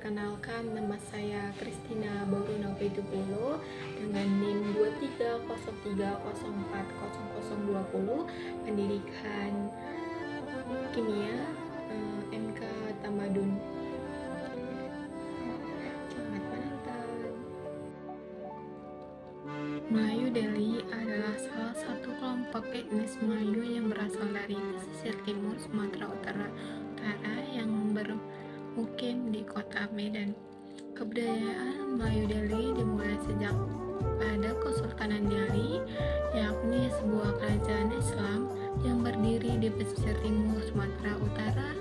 Perkenalkan, nama saya Christina Bauruna Bedubolo dengan NIM 2303040020, pendidikan kimia MK Tamadun. Selamat menonton. Melayu Delhi adalah salah satu kelompok etnis Melayu yang berasal dari pesisir timur Sumatera Utara yang bermukim di kota Medan. Kebudayaan Melayu Delhi dimulai sejak pada Kesultanan Delhi, yakni sebuah kerajaan Islam yang berdiri di pesisir timur Sumatera Utara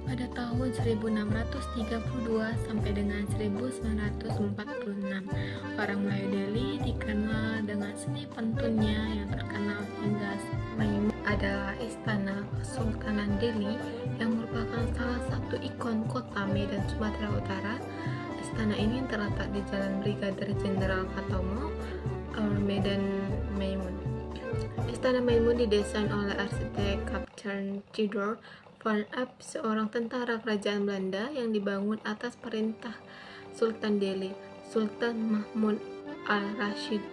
pada tahun 1632 sampai dengan 1946. Orang Melayu Delhi dikenal dengan seni pantunnya yang terkenal hingga sekarang. Adalah Istana Kesultanan Delhi yang merupakan salah satu ikon kota Medan, Sumatera Utara. Istana ini terletak di Jalan Brigadir Jenderal Katomo, Medan Maimun. Istana Maimun didesain oleh arsitek Kapten Theodor van Epp, seorang tentara kerajaan Belanda yang dibangun atas perintah Sultan Delhi, Sultan Mahmud al-Rashid.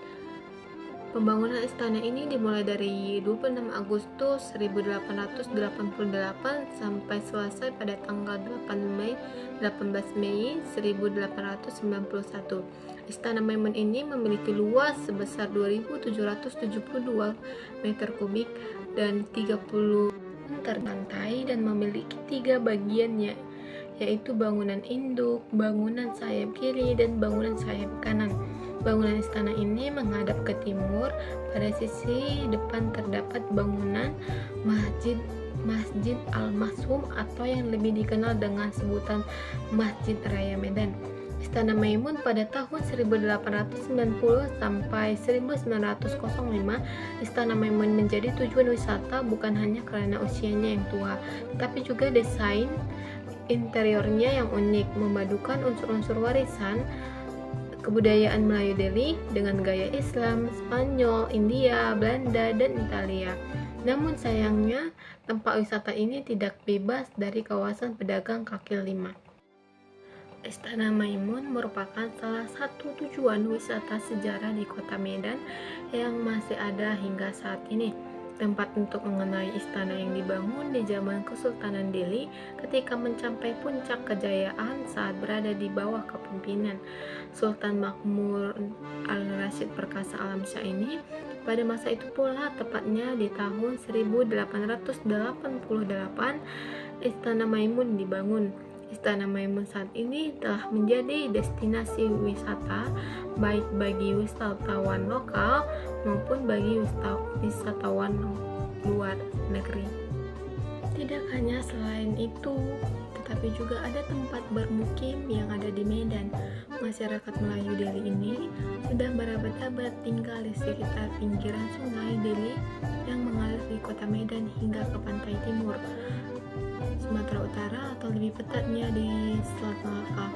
Pembangunan istana ini dimulai dari 26 Agustus 1888 sampai selesai pada tanggal 18 Mei 1891. Istana Maimun ini memiliki luas sebesar 2.772 meter kubik dan 30 terbantai dan memiliki 3 bagiannya, yaitu bangunan induk, bangunan sayap kiri, dan bangunan sayap kanan. Bangunan istana ini menghadap ke timur. Pada sisi depan terdapat bangunan Masjid Al-Masum atau yang lebih dikenal dengan sebutan Masjid Raya Medan. Istana Maimun pada tahun 1890 sampai 1905, Istana Maimun menjadi tujuan wisata bukan hanya karena usianya yang tua, tetapi juga desain interiornya yang unik, memadukan unsur-unsur warisan kebudayaan Melayu Delhi dengan gaya Islam, Spanyol, India, Belanda, dan Italia. Namun sayangnya, tempat wisata ini tidak bebas dari kawasan pedagang kaki lima. Istana Maimun merupakan salah satu tujuan wisata sejarah di kota Medan yang masih ada hingga saat ini. Tempat untuk mengenai istana yang dibangun di zaman Kesultanan Delhi ketika mencapai puncak kejayaan saat berada di bawah kepemimpinan Sultan Mahmud al-Rashid Perkasa Alamsyah ini. Pada masa itu pula, tepatnya di tahun 1888, Istana Maimun dibangun. Istana Maimun saat ini telah menjadi destinasi wisata baik bagi wisatawan lokal maupun bagi wisatawan luar negeri. Tidak hanya selain itu, tetapi juga ada tempat bermukim yang ada di Medan. Masyarakat Melayu Delhi ini sudah berabad-abad tinggal di sekitar pinggiran sungai Delhi yang mengalir di kota Medan hingga ke pantai timur Sumatera Utara atau lebih tepatnya di Selat Malaka.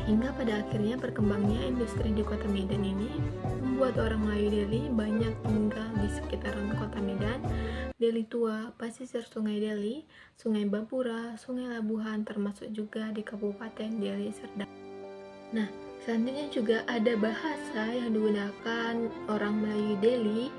Hingga pada akhirnya berkembangnya industri di kota Medan ini membuat orang Melayu Delhi banyak tinggal di sekitaran kota Medan, Delhi Tua, pesisir Sungai Delhi, Sungai Babura, Sungai Labuhan, termasuk juga di Kabupaten Deli Serdang. Nah, selanjutnya juga ada bahasa yang digunakan orang Melayu Delhi,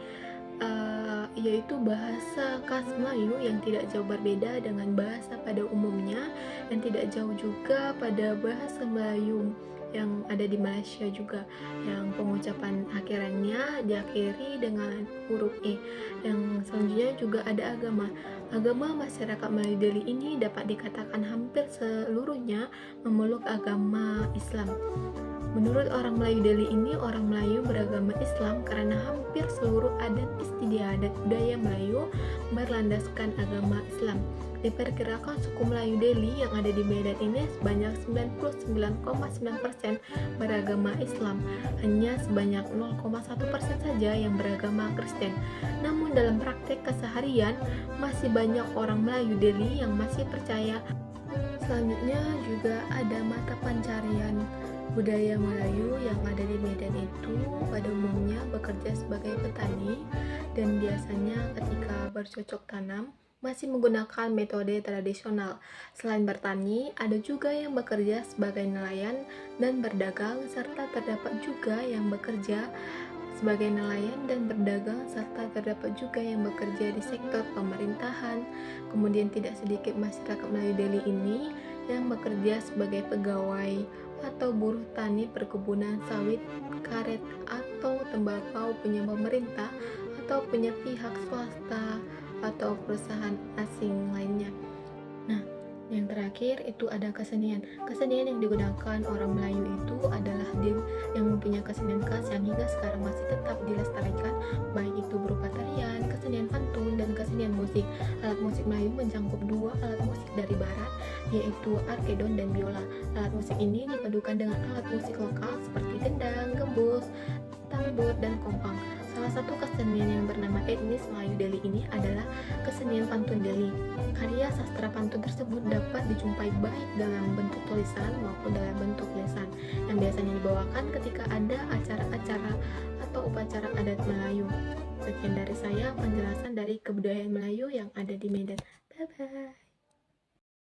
yaitu bahasa khas Melayu yang tidak jauh berbeda dengan bahasa pada umumnya, dan tidak jauh juga pada bahasa Melayu yang ada di Malaysia juga, yang pengucapan akhirannya diakhiri dengan huruf E. Yang selanjutnya juga ada agama masyarakat Melayu Delhi ini dapat dikatakan hampir seluruhnya memeluk agama Islam. Menurut orang Melayu Delhi ini, orang Melayu beragama Islam karena hampir seluruh adat istiadat budaya Melayu berlandaskan agama Islam. Diperkirakan suku Melayu Delhi yang ada di Medan ini sebanyak 99,9% beragama Islam, hanya sebanyak 0,1% saja yang beragama Kristen. Namun dalam praktek keseharian, masih banyak orang Melayu Delhi yang masih percaya. Selanjutnya juga ada mata pencarian budaya Melayu yang ada di Medan itu pada umumnya bekerja sebagai petani, dan biasanya ketika bercocok tanam masih menggunakan metode tradisional. Selain bertani, ada juga yang bekerja sebagai nelayan dan berdagang, serta terdapat juga yang bekerja sebagai nelayan dan berdagang, serta terdapat juga yang bekerja di sektor pemerintahan. Kemudian tidak sedikit masyarakat Melayu Delhi ini yang bekerja sebagai pegawai atau buruh tani perkebunan sawit, karet, atau tembakau punya pemerintah atau punya pihak swasta atau perusahaan asing lainnya. Nah, yang terakhir itu ada kesenian. Kesenian yang digunakan orang Melayu itu adalah yang mempunyai kesenian khas yang hingga sekarang masih tetap dilestarikan, baik itu berupa tarian, kesenian pantun, dan kesenian musik. Alat musik Melayu mencakup dua alat musik dari barat, yaitu arkedon dan biola. Alat musik ini dipadukan dengan alat musik lokal seperti gendang, gembus, tambur, dan kompang. Salah satu kesenian yang bernama etnis Melayu Delhi ini adalah kesenian pantun Delhi. Karya sastra pantun tersebut dapat dijumpai baik dalam bentuk tulisan maupun dalam bentuk lisan, yang biasanya dibawakan ketika ada acara-acara atau upacara adat Melayu. Sekian dari saya penjelasan dari kebudayaan Melayu yang ada di Medan. Bye bye.